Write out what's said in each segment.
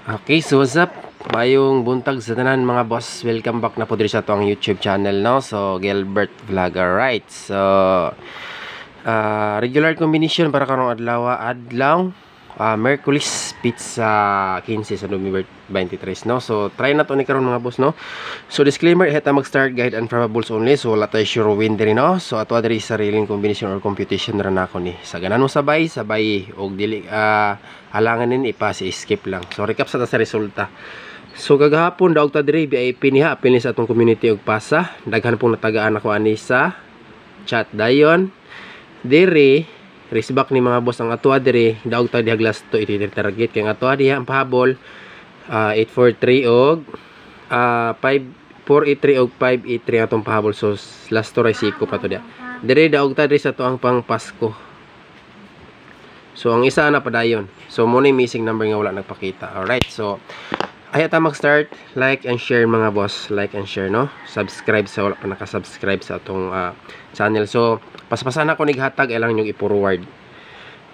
Okay, so what's up? Mayong buntag sa tanan mga boss. Welcome back na po diri sa atong YouTube channel, no? So, Gilbert Vlog, alright. So, regular combination para karong adlaw, Merkulis Pizza 15 sa November 23, no? So, try na to ni karon mga boss, no? So, disclaimer, heta mag-start guide and probables only. So, wala tayo sure win diri, no? So, ato diri sariling combination or computation ra nako ni. Sa ganan mo sabay og dili halangan nin skip lang. So, recap sa resulta. So, kagahapon daog ta diri VIP niha apil ni sa atong community og pasa. Daghan pong natagaan ako ani sa chat dayon. Diri raceback ni mga boss ang atua diri daog ta diha last to target kay ang atua diha ang pahabol 843 og 5483 og 583 atong pahabol. So last to ray siko pa to diha. Diri daog ta diri sa tuang pang Pasko. So ang isa na padayon. So mo ni missing number nga wala nagpakita. Alright, so ay ata mag-start, like and share mga boss, like and share, no? Subscribe sa wala pa naka-subscribe sa atong channel. So paspasan ako nighatag ilang yung i-forward.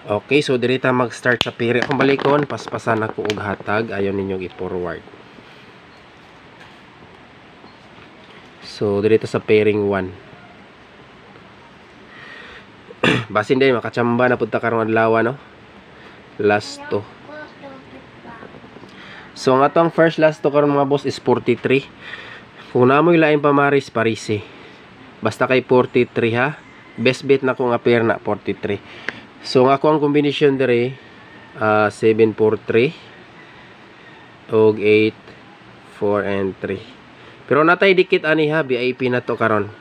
Okay, so diri ta mag-start sa piri akong balikon, paspasan ako og hatag ayon ninyong i-forward. So diri ta sa pairing 1. Basin din makachamba na pud ta karong adlaw, no? Last to. So ang atong first last to karon mga boss is 43. Kung namoy lain pamaris parise. Basta kay 43 ha. Best bet na kung appear na 43. So ang ako ang combination dire 743 og 8 4 and 3. Pero natay dikit ani ha, VIP na to karon.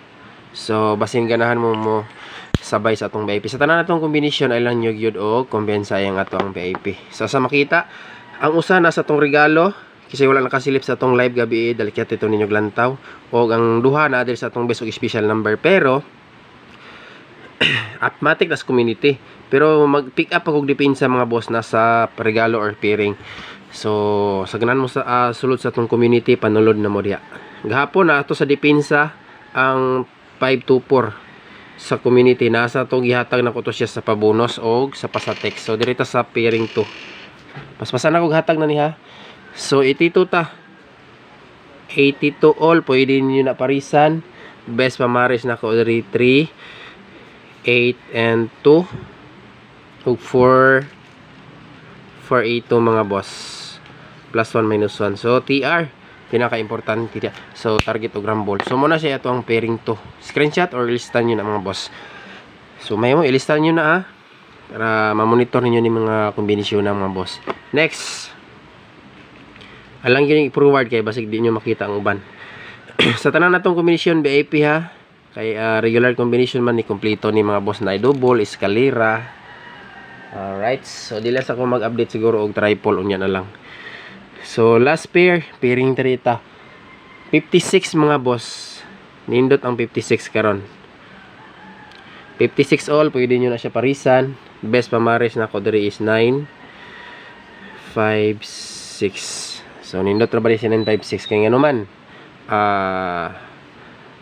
So basin ganahan mo sabay sa atong VIP. Sa tanan natong combination ay lang yun og kumbensa ang atong VIP. So sa makita ang usa na sa atong regalo kasi wala nakasilip sa atong live gabi dalikyat ito ninyo glantaw og ang duha na diri sa atong best og special number pero automatic nas community pero mag-pick up ako depensa mga boss na sa regalo or pairing. So sa ganan mo sa sulod sa atong community panulod na mo diha. Gahapon na ato sa depensa ang 524 sa community nasa to gihatag na ko to siya sa pabonus og sa pasatex. So direta sa pairing 2. Paspasan ako hatag na niya. So 82 ta. 82 all pwede niyo na parisan. Best pamaris na ko diri 3 8 and 2 ug 4 482 mga boss. Plus 1 minus 1. So TR pinaka-importante dia. So target og rumble. So muna siya ato ang pairing 2. Screenshot or listan niyo na mga boss. So may mo ilistan niyo na para ma-monitor niyo ni mga kombinasyon ng mga boss. Next. Alang yun yung i-forward kay basig di nyo makita ang uban. Sa tanan natong combination VIP ha. Kay regular combination man ni kompleto ni mga boss na double, escalera. Alright. So dila sa ko mag-update siguro og triple unya na lang. So last pair, pairing 3 ta. 56 mga boss. Nindot ang 56 karon. 56 all, pwede nyo na siya parisan. Best pamaris na ko diri is 9 5 6. So nindot ra ba siya 9 5 6 kay ngano man.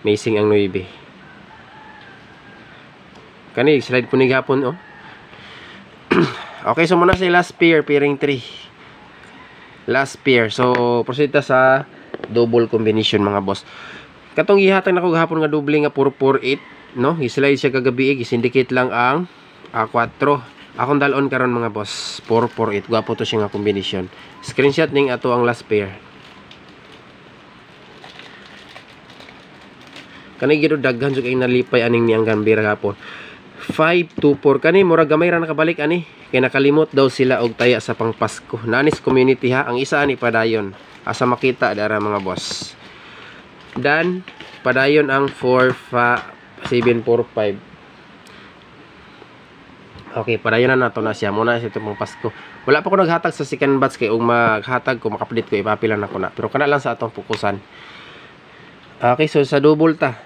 Amazing ang 9. Kani slide po ni gapon oh. Okay, so muna sa last pair, pairing 3. Last pair. So proceed ta sa double combination mga boss. Katong gihatag nako gahapon nga double nga 448, no? Gislide siya kagabi, gisindicate lang ang 4. Akong dalon karon mga boss, 448. Gwapo to siya nga combination. Screenshot ning ato ang last pair. Kani gid daghan so kay nalipay aning niyang gambira gapon. 524 kani murag gamay ra nakabalik ani. Kay nakalimot daw sila og taya sa pang Pasko. Nanis community ha, ang isa ani padayon. Asa makita dara mga boss. Dan padayon ang 745. Okay, padayon na nato na siya. Muna sa itong Pasko. Wala pa ko naghatag sa second batch kay maghatag ko makaplit ko ipapilan ako na. Pero kana lang sa atong pukusan. Okay, so sa double ta.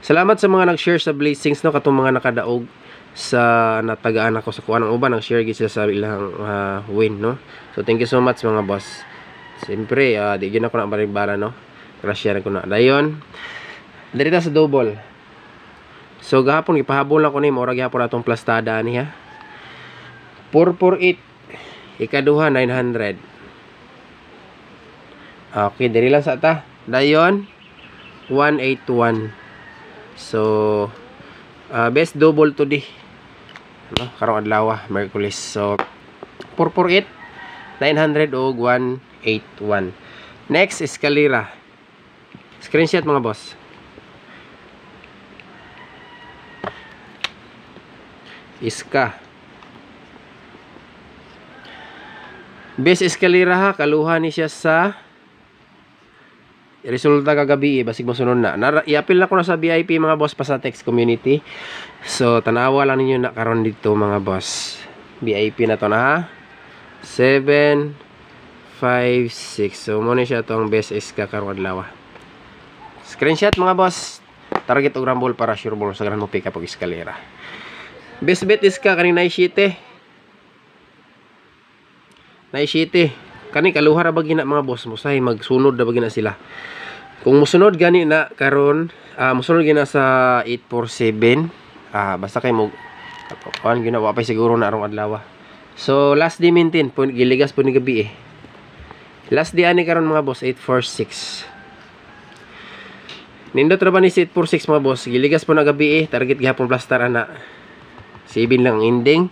Salamat sa mga nag-share sa blessings no katong mga nakadaog sa natagaan ako sa kuan ng uban nag-share gid sila sa ilang win no. So thank you so much mga boss. Siyempre, di gyud ako na baribara no. Krasya ko na. Dayon. Diri ta sa double. So gahapon ipahabol ako ni mura gyapon atong plastada ani ha. 448. Ikaduha 900. Okay, diri lang sa ta. Dayon 181. So best double today. No, karong adlaw, Merkulis. So 448, 900 og 181. Next, eskalera. Screenshot mga boss. Iska. Best eskalera ha, kaluha ni siya sa resulta kagabi basig mosunod na. I-appeal na ko na sa VIP mga boss pa sa text community. So tanawa lang ninyo na karon dito mga boss. VIP na to na ha. 7 5 6. So mo ni siya tong best iska karong adlaw. Screenshot mga boss. Target og rumble para sure ball sa ganan mo pick up og eskalera. Best bet iska kanina 7. Nay 7. Kani kaluha ra ba gina mga boss, musahay magsunod ra ba gina sila. Kung musunod gani na karon, musunod gina sa 847, basta kay mo kuan ginawa pa siguro na arong adlaw. So last day maintain po giligas po ni gabi eh. Last day ani karon mga boss 846. Nindot ra ba ni 846 mga boss, giligas po na gabi eh, target gihapon plaster ana. 7 lang ending.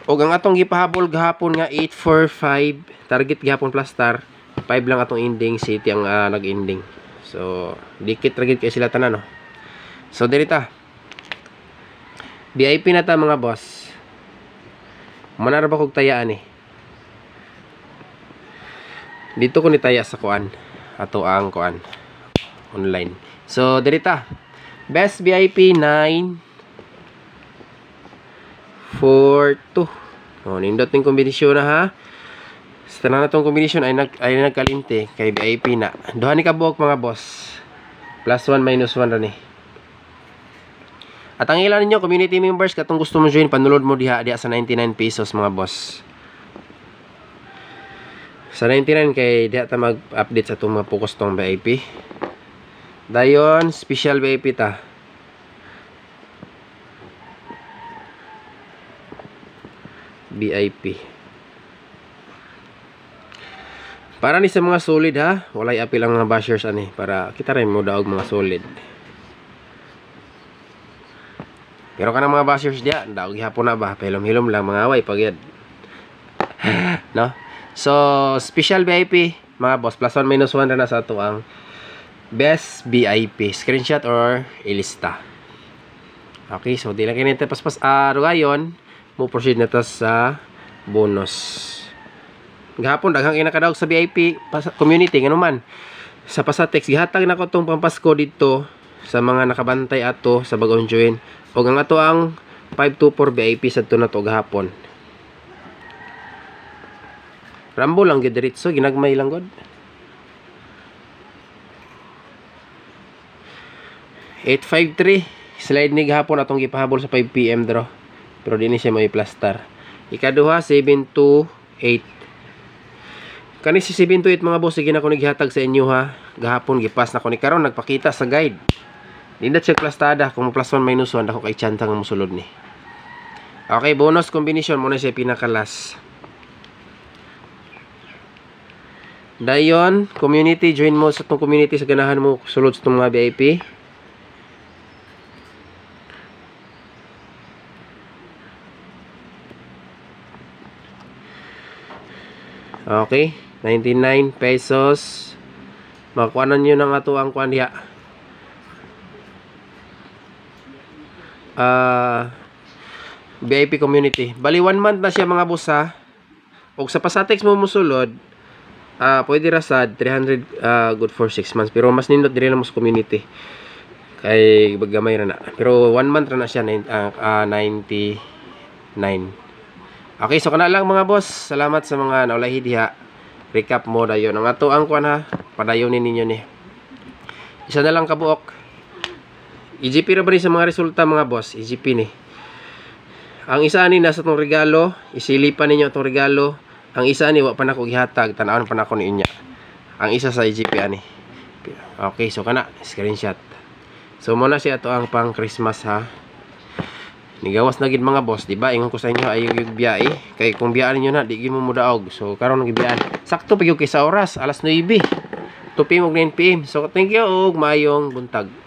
Og ang atong gipahabol gahapon nga 845, target gihapon plaster, 5 lang atong ending, city ang nag-ending. So dikit ra gid kay sila tanan no. So dirita. VIP na ta mga boss. Manar ba kog tayaan eh. Dito ko ni taya sa kuan, ato ang kuan online. So dirita. Best VIP 9 4-2. Oh, nindot ning kombinasyon na ha. Sa tanan natong kombinasyon ay nagkalinte kay VIP na. Duha ni kabuok mga boss. +1 -1 ra ni. At ang ilan ninyo community members katong gusto mo join panulod mo diha sa 99 pesos mga boss. Sa 99 kay diha ta mag-update sa itong mga focus tong VIP. Dayon special VIP ta. VIP. Para ni sa mga solid ha, walay apil ang mga bashers ani para kita rin mo daog mga solid. Pero kanang mga bashers dia, daog gihapon na ba, hilom-hilom lang mga away pagyad. No? So, special VIP mga boss, +1 -1 ra na sa ato ang best VIP. Screenshot or ilista. Okay, so di lang kinita paspas rugayon. Mo proceed na ta sa bonus. Gahapon daghang kinakadaog sa VIP community nganuman. Sa Pasatex gihatag na ko tong pampasko dito sa mga nakabantay ato sa bagong join. Og ang ato ang 524 VIP sa to na to gahapon. Rambo lang gid diretso ginagmay lang god. 853 slide ni gahapon atong gipahabol sa 5 PM draw. Pero di ni siya may plaster. Ikaduha 728. Kani si 728 mga boss, sige na ko naghihatag sa inyo ha. Gahapon gipas na ko ni karon nagpakita sa guide. Dinda check plastada kung +1 -1 ako kay chantang ang musulod ni. Okay, bonus combination mo na siya pinakalas. Dayon, community join mo sa tong community sa ganahan mo sulod sa tong mga VIP. Okay, 99 pesos. Makuanan nyo ng ato ang kuan diha. VIP community. Bali 1 month na siya mga boss ha. Og sa Pasatex mo musulod, pwede ra sad 300 good for 6 months. Pero mas nindot diri lang mo sa community. Kay bagamay ra na. Pero 1 month ra na siya 99. Okay, so kana lang mga boss. Salamat sa mga naulahi diha. Recap mo dayon. Ang ato ang kuan ha, padayonin ninyo ni. Isa na lang kabuok. EGP ra ba ni sa mga resulta mga boss? EGP ni. Ang isa ani nasa tong regalo, isilipan ninyo tong regalo. Ang isa ani wa pa nako gihatag, tan-awon pa nako ni inya. Ang isa sa EGP ani. Okay, so kana screenshot. So muna siya to ang pang Christmas ha. Nigawas na gid mga boss, di ba? Ingon ko sa inyo ayo yung biyahe. Kay kung biyaan niyo na di gyud mo mudaog. So karon nagibiyaan. Sakto pa gyud kay sa oras, alas 9. 2 PM ug 9 PM. So thank you ug maayong buntag.